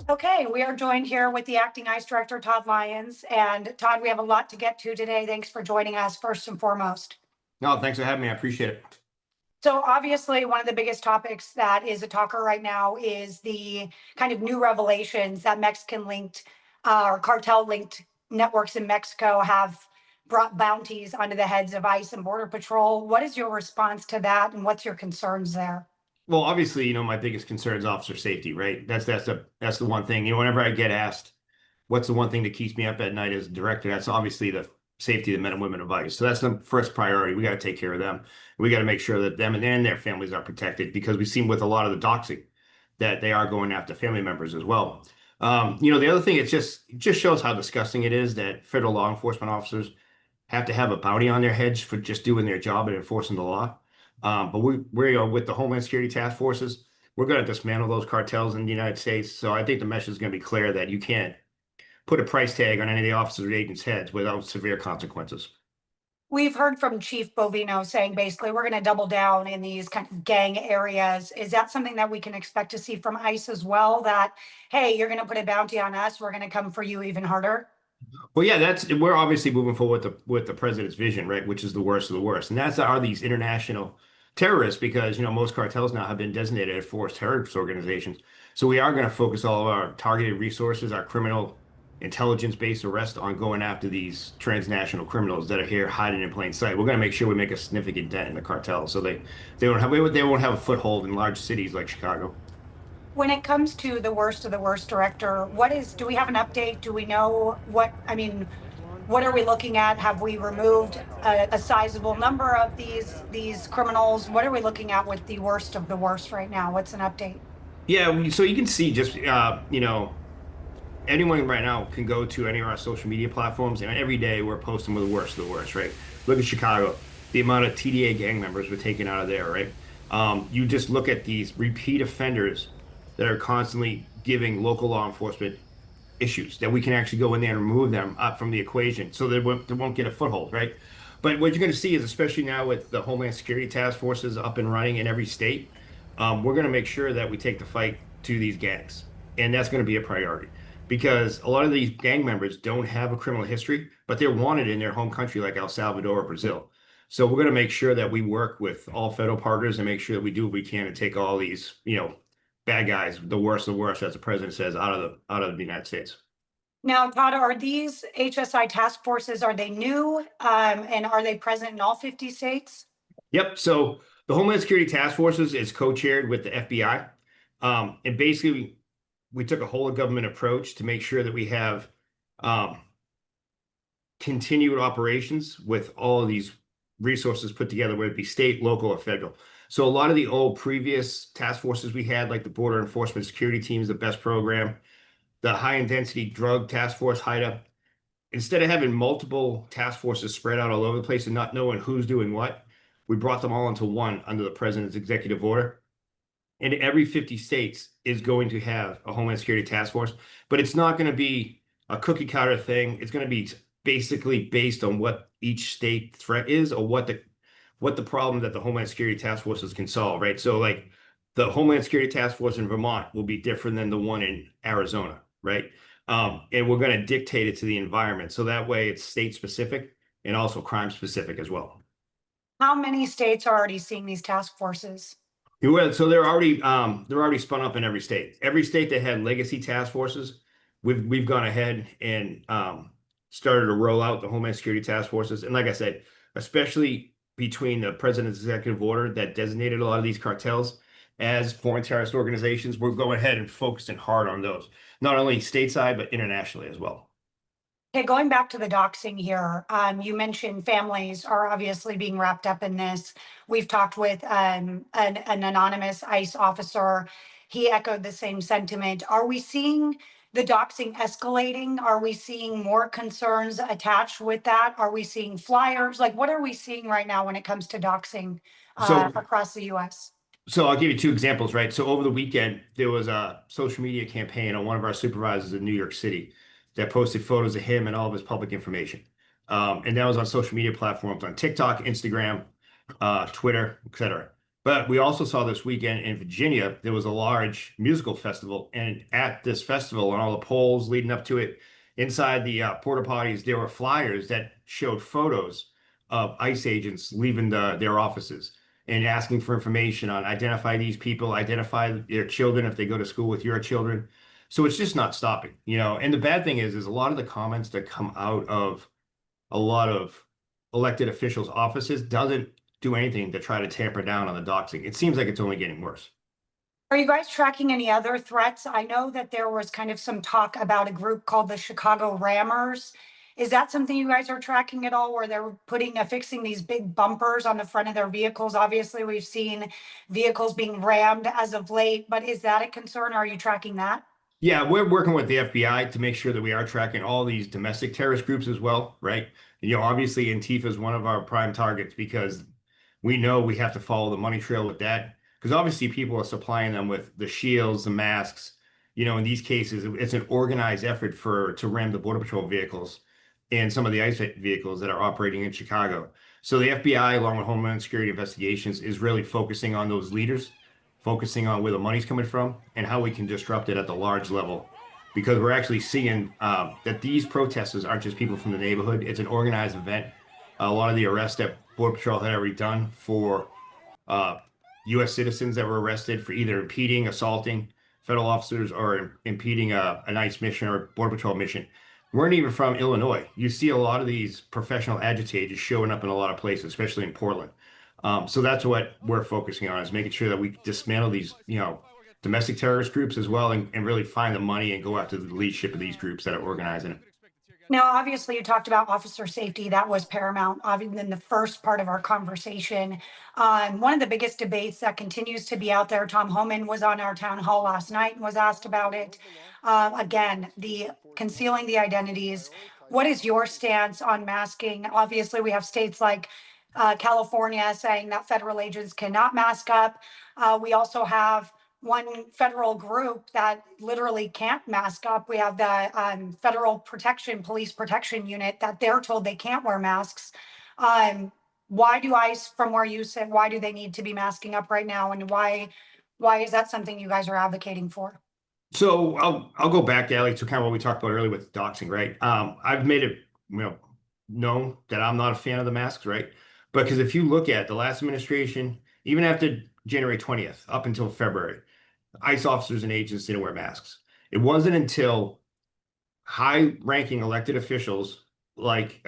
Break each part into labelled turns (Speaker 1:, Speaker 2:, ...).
Speaker 1: Okay, we are joined here with the acting ICE director, Todd Lyons. And Todd, we have a lot to get to today. Thanks for joining us first and foremost.
Speaker 2: No, thanks for having me. I appreciate it.
Speaker 1: So obviously, one of the biggest topics that is a talker right now is the kind of new revelations that Mexican linked or cartel linked networks in Mexico have brought bounties onto the heads of ICE and Border Patrol. What is your response to that, and what's your concerns there?
Speaker 2: Well, obviously, my biggest concern is officer safety, right? That's the one thing. Whenever I get asked, what's the one thing that keeps me up at night as a director, that's obviously the safety of the men and women of ICE. So that's the first priority. We got to take care of them. We got to make sure that them and their families are protected because we've seen with a lot of the doxing that they are going after family members as well. The other thing, it just shows how disgusting it is that federal law enforcement officers have to have a bounty on their heads for just doing their job and enforcing the law. But we are with the Homeland Security task forces. We're going to dismantle those cartels in the United States. So I think the message is going to be clear that you can't put a price tag on any of the officers or agents' heads without severe consequences.
Speaker 1: We've heard from Chief Bovino saying basically we're going to double down in these kind of gang areas. Is that something that we can expect to see from ICE as well? That, hey, you're going to put a bounty on us, we're going to come for you even harder?
Speaker 2: Well, yeah, we're obviously moving forward with the president's vision, right? Which is the worst of the worst, and that's are these international terrorists because most cartels now have been designated as forced terrorist organizations. So we are going to focus all of our targeted resources, our criminal intelligence-based arrest on going after these transnational criminals that are here hiding in plain sight. We're going to make sure we make a significant dent in the cartel so they won't have a foothold in large cities like Chicago.
Speaker 1: When it comes to the worst of the worst, director, do we have an update? Do we know what are we looking at? Have we removed a sizable number of these criminals? What are we looking at with the worst of the worst right now? What's an update?
Speaker 2: Yeah, so you can see just anyone right now can go to any of our social media platforms, and every day we're posting with the worst of the worst, right? Look at Chicago, the amount of TDA gang members we're taking out of there, right? You just look at these repeat offenders that are constantly giving local law enforcement issues that we can actually go in there and remove them up from the equation so they won't get a foothold, right? But what you're going to see is, especially now with the Homeland Security task forces up and running in every state, we're going to make sure that we take the fight to these gangs. And that's going to be a priority because a lot of these gang members don't have a criminal history, but they're wanted in their home country like El Salvador or Brazil. So we're going to make sure that we work with all federal partners and make sure that we do what we can to take all these, bad guys, the worst of the worst, as the president says, out of the United States.
Speaker 1: Now, Todd, are these HSI task forces, are they new? And are they present in all 50 states?
Speaker 2: Yep. So the Homeland Security Task Forces is co-chaired with the FBI. And basically, we took a whole of government approach to make sure that we have um, continued operations with all of these resources put together, whether it be state, local, or federal. So a lot of the old previous task forces we had, like the Border Enforcement Security Team is the best program, the High Intensity Drug Task Force, HIDTA, instead of having multiple task forces spread out all over the place and not knowing who's doing what, we brought them all into one under the president's executive order. And every 50 states is going to have a Homeland Security task force, but it's not going to be a cookie cutter thing. It's going to be basically based on what each state threat is or what the problem that the Homeland Security task forces can solve, right? So like the Homeland Security task force in Vermont will be different than the one in Arizona, right? And we're going to dictate it to the environment. So that way it's state specific and also crime specific as well.
Speaker 1: How many states are already seeing these task forces?
Speaker 2: So they're already spun up in every state. Every state that had legacy task forces, we've gone ahead and started to roll out the Homeland Security task forces. And like I said, especially between the president's executive order that designated a lot of these cartels as foreign terrorist organizations, we're going ahead and focusing hard on those, not only stateside but internationally as well.
Speaker 1: Okay, going back to the doxing here, you mentioned families are obviously being wrapped up in this. We've talked with an anonymous ICE officer. He echoed the same sentiment. Are we seeing the doxing escalating? Are we seeing more concerns attached with that? Are we seeing flyers? Like, what are we seeing right now when it comes to doxing
Speaker 2: So
Speaker 1: across the US?
Speaker 2: So I'll give you two examples, right? So over the weekend, there was a social media campaign on one of our supervisors in New York City that posted photos of him and all of his public information. And that was on social media platforms on TikTok, Instagram, Twitter, etc. But we also saw this weekend in Virginia, there was a large musical festival. And at this festival and all the polls leading up to it, inside the porta potties, there were flyers that showed photos of ICE agents leaving their offices and asking for information on identify these people, identify their children if they go to school with your children. So it's just not stopping, you know. And the bad thing is a lot of the comments that come out of a lot of elected officials' offices doesn't do anything to try to tamper down on the doxing. It seems like it's only getting worse.
Speaker 1: Are you guys tracking any other threats? I know that there was kind of some talk about a group called the Chicago Rammers. Is that something you guys are tracking at all, where they're affixing these big bumpers on the front of their vehicles? Obviously, we've seen vehicles being rammed as of late, but is that a concern? Are you tracking that?
Speaker 2: Yeah, we're working with the FBI to make sure that we are tracking all these domestic terrorist groups as well, right? You know, obviously Antifa is one of our prime targets because we know we have to follow the money trail with that. Because obviously people are supplying them with the shields, the masks. You know, in these cases, it's an organized effort to ram the Border Patrol vehicles and some of the ICE vehicles that are operating in Chicago. So the FBI, along with Homeland Security investigations, is really focusing on those leaders, focusing on where the money's coming from and how we can disrupt it at the large level. Because we're actually seeing that these protesters aren't just people from the neighborhood. It's an organized event. A lot of the arrests that Border Patrol had already done for uh, U.S. citizens that were arrested for either impeding, assaulting federal officers or impeding an ICE mission or Border Patrol mission weren't even from Illinois. You see a lot of these professional agitators showing up in a lot of places, especially in Portland. So that's what we're focusing on is making sure that we dismantle these, you know, domestic terrorist groups as well and really find the money and go after the leadership of these groups that are organizing it.
Speaker 1: Now, obviously, you talked about officer safety. That was paramount, obviously, in the first part of our conversation. One of the biggest debates that continues to be out there, Tom Homan was on our town hall last night and was asked about it. Again, the concealing the identities. What is your stance on masking? Obviously, we have states like California saying that federal agents cannot mask up. We also have one federal group that literally can't mask up. We have the Federal Protection, Police Protection Unit that they're told they can't wear masks. Um, why do ICE, from where you said, why do they need to be masking up right now, and why is that something you guys are advocating for?
Speaker 2: So I'll go back, Allie, to kind of what we talked about earlier with doxing, right? I've made it, you know, known that I'm not a fan of the masks, right? Because if you look at the last administration, even after January 20th, up until February, ICE officers and agents didn't wear masks. It wasn't until high-ranking elected officials like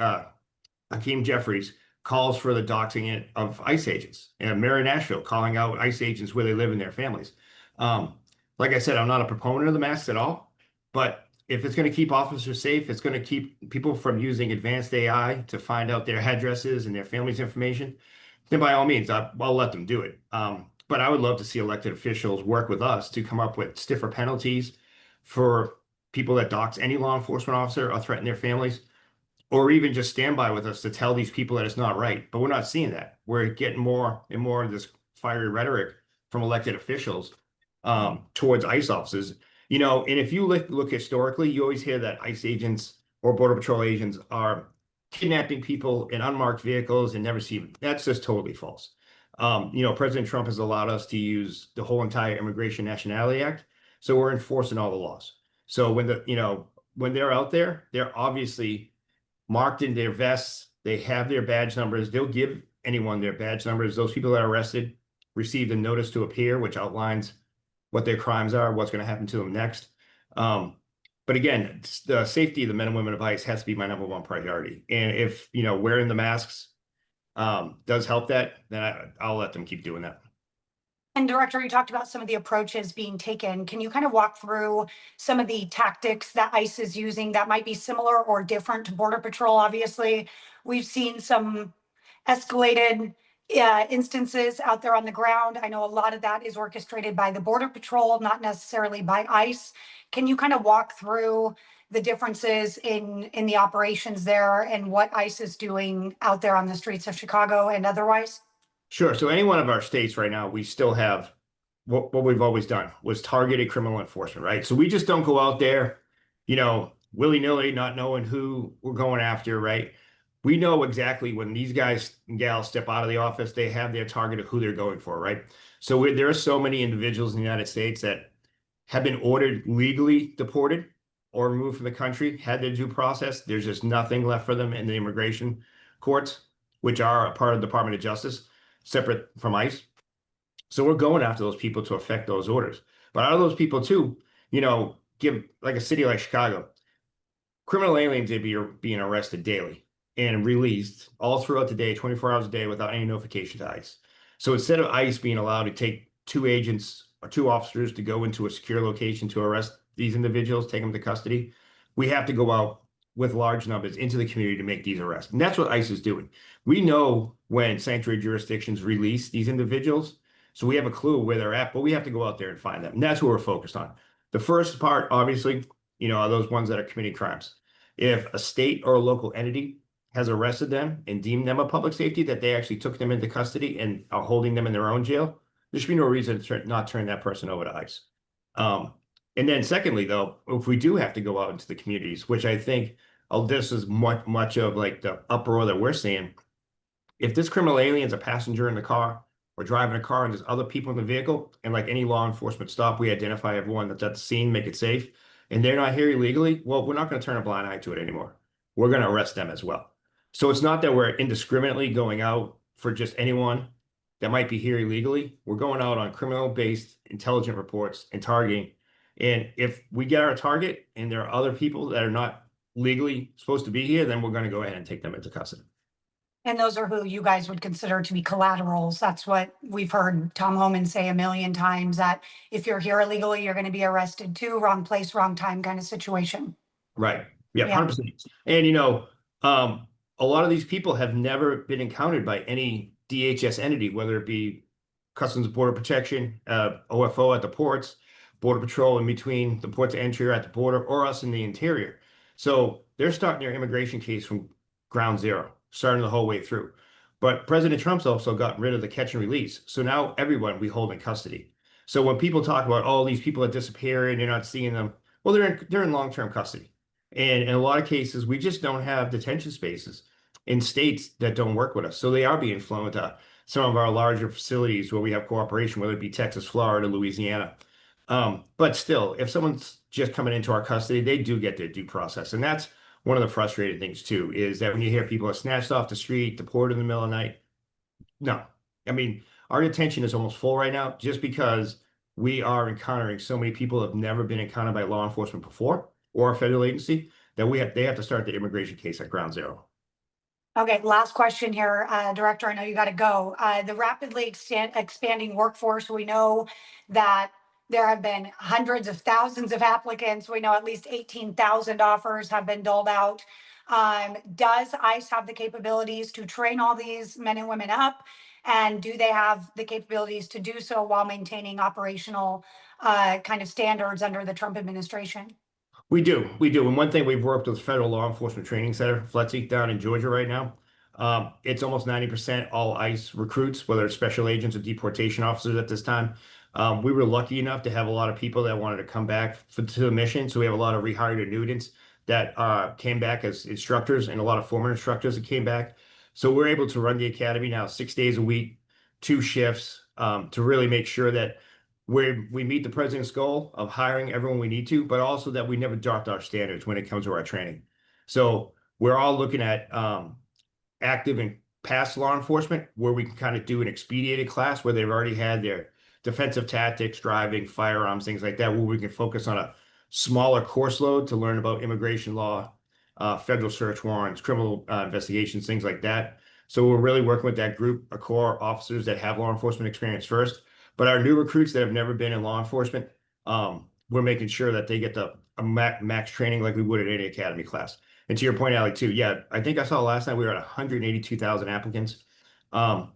Speaker 2: Hakeem Jeffries calls for the doxing of ICE agents, and Mayor of Nashville calling out ICE agents where they live and their families. Um, like I said, I'm not a proponent of the masks at all, but if it's going to keep officers safe, it's going to keep people from using advanced AI to find out their addresses and their family's information, then by all means, I'll let them do it. But I would love to see elected officials work with us to come up with stiffer penalties for people that dox any law enforcement officer or threaten their families, or even just stand by with us to tell these people that it's not right. But we're not seeing that. We're getting more and more of this fiery rhetoric from elected officials towards ICE officers. You know, and if you look historically, you always hear that ICE agents or Border Patrol agents are kidnapping people in unmarked vehicles and never see them. That's just totally false. You know, President Trump has allowed us to use the whole entire Immigration Nationality Act, so we're enforcing all the laws. So when they're out there, they're obviously marked in their vests. They have their badge numbers. They'll give anyone their badge numbers. Those people that are arrested received a notice to appear, which outlines what their crimes are, what's going to happen to them next. But again, the safety of the men and women of ICE has to be my number one priority. And if, you know, wearing the masks does help that, then I'll let them keep doing that.
Speaker 1: And Director, you talked about some of the approaches being taken. Can you kind of walk through some of the tactics that ICE is using that might be similar or different to Border Patrol? Obviously, we've seen some escalated instances out there on the ground. I know a lot of that is orchestrated by the Border Patrol, not necessarily by ICE. Can you kind of walk through the differences in the operations there and what ICE is doing out there on the streets of Chicago and otherwise?
Speaker 2: Sure. So any one of our states right now, we still have what we've always done was targeted criminal enforcement, right? So we just don't go out there, you know, willy-nilly, not knowing who we're going after, right? we know exactly when these guys and gals step out of the office, they have their target of who they're going for, right? So there are so many individuals in the United States that have been ordered legally deported or removed from the country, had their due process. There's just nothing left for them in the immigration courts, which are a part of the Department of Justice, separate from ICE. So we're going after those people to affect those orders. But out of those people too, give like a city like Chicago, criminal aliens are being arrested daily and released all throughout the day, 24 hours a day without any notification to ICE. So instead of ICE being allowed to take two agents or two officers to go into a secure location to arrest these individuals, take them to custody, we have to go out with large numbers into the community to make these arrests. And that's what ICE is doing. We know when sanctuary jurisdictions release these individuals, so we have a clue where they're at, but we have to go out there and find them. And that's what we're focused on. The first part, obviously, are those ones that are committing crimes. If a state or a local entity has arrested them and deemed them a public safety, that they actually took them into custody and are holding them in their own jail, there should be no reason to not turn that person over to ICE. And then secondly, though, if we do have to go out into the communities, which I think this is much of like the uproar that we're seeing, if this criminal alien's a passenger in the car or driving a car and there's other people in the vehicle, and like any law enforcement stop, we identify everyone that's at the scene, make it safe, and they're not here illegally, well, we're not going to turn a blind eye to it anymore. We're going to arrest them as well. So it's not that we're indiscriminately going out for just anyone that might be here illegally. We're going out on criminal-based intelligent reports and targeting. And if we get our target and there are other people that are not legally supposed to be here, then we're going to go ahead and take them into custody.
Speaker 1: And those are who you guys would consider to be collaterals. That's what we've heard Tom Homan say a million times, that if you're here illegally, you're going to be arrested too. Wrong place, wrong time kind of situation.
Speaker 2: Right. Yeah,
Speaker 1: Yeah.
Speaker 2: 100%. And a lot of these people have never been encountered by any DHS entity, whether it be Customs and Border Protection, OFO at the ports, Border Patrol in between the ports of entry or at the border, or us in the interior. So they're starting their immigration case from ground zero, starting the whole way through. But President Trump's also gotten rid of the catch and release. So now everyone we hold in custody. So when people talk about, oh, these people are disappearing, you're not seeing them, well, they're in long-term custody. And in a lot of cases, we just don't have detention spaces in states that don't work with us. So they are being flown to some of our larger facilities where we have cooperation, whether it be Texas, Florida, Louisiana. But still, if someone's just coming into our custody, they do get their due process. And that's one of the frustrating things too, is that when you hear people are snatched off the street, deported in the middle of the night, no. I mean, our detention is almost full right now just because we are encountering so many people who have never been encountered by law enforcement before or a federal agency that they have to start the immigration case at ground zero.
Speaker 1: Okay, last question here, Director. I know you got to go. The rapidly expanding workforce, we know that there have been hundreds of thousands of applicants. We know at least 18,000 offers have been doled out. Does ICE have the capabilities to train all these men and women up? And do they have the capabilities to do so while maintaining operational kind of standards under the Trump administration?
Speaker 2: We do. We do. And one thing we've worked with Federal Law Enforcement Training Center, FLETC, down in Georgia right now. It's almost 90% all ICE recruits, whether it's special agents or deportation officers at this time. We were lucky enough to have a lot of people that wanted to come back to the mission. So we have a lot of rehired annuitants that came back as instructors and a lot of former instructors that came back. So we're able to run the academy now 6 days a week, 2 shifts, to really make sure that we meet the president's goal of hiring everyone we need to, but also that we never dropped our standards when it comes to our training. So we're all looking at active and past law enforcement where we can kind of do an expedited class where they've already had their defensive tactics, driving, firearms, things like that, where we can focus on a smaller course load to learn about immigration law, federal search warrants, criminal investigations, things like that. So we're really working with that group of core officers that have law enforcement experience first. But our new recruits that have never been in law enforcement, we're making sure that they get the max training like we would at any academy class. And to your point, Alec, too, yeah, I think I saw last night we were at 182,000 applicants. And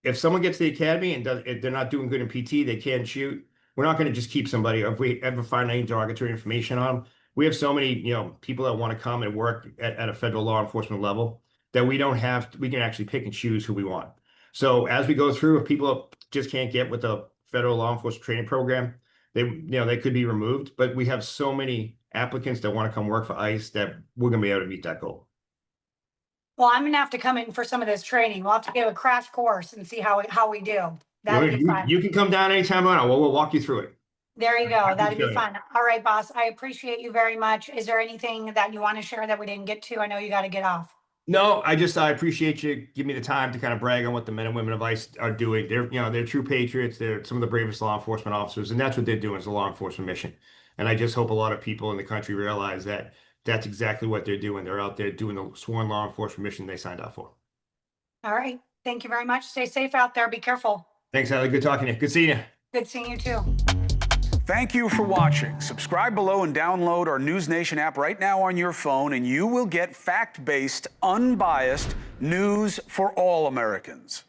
Speaker 2: if someone gets to the academy and if they're not doing good in PT, they can't shoot. We're not going to just keep somebody. If we ever find any derogatory information on them, we have so many people that want to come and work at a federal law enforcement level that we can actually pick and choose who we want. So as we go through, if people just can't get with the federal law enforcement training program, they could be removed. But we have so many applicants that want to come work for ICE that we're going to be able to meet that goal.
Speaker 1: Well, I'm gonna have to come in for some of this training. We'll have to give a crash course and see how we do. That'd be fun.
Speaker 2: You can come down anytime you want. We'll walk you through it.
Speaker 1: There you go. That'd be
Speaker 2: show you.
Speaker 1: fun. All right, boss. I appreciate you very much. Is there anything that you want to share that we didn't get to? I know you got to get off.
Speaker 2: No, I appreciate you giving me the time to kind of brag on what the men and women of ICE are doing. They're true patriots. They're some of the bravest law enforcement officers, and that's what they're doing is a law enforcement mission. And I just hope a lot of people in the country realize that that's exactly what they're doing. They're out there doing the sworn law enforcement mission they signed up for.
Speaker 1: All right. Thank you very much. Stay safe out there. Be careful.
Speaker 2: Thanks, Allie. Good talking to you. Good seeing you.
Speaker 1: Good seeing you too.
Speaker 3: Thank you for watching. Subscribe below and download our NewsNation app right now on your phone, and you will get fact-based, unbiased news for all Americans.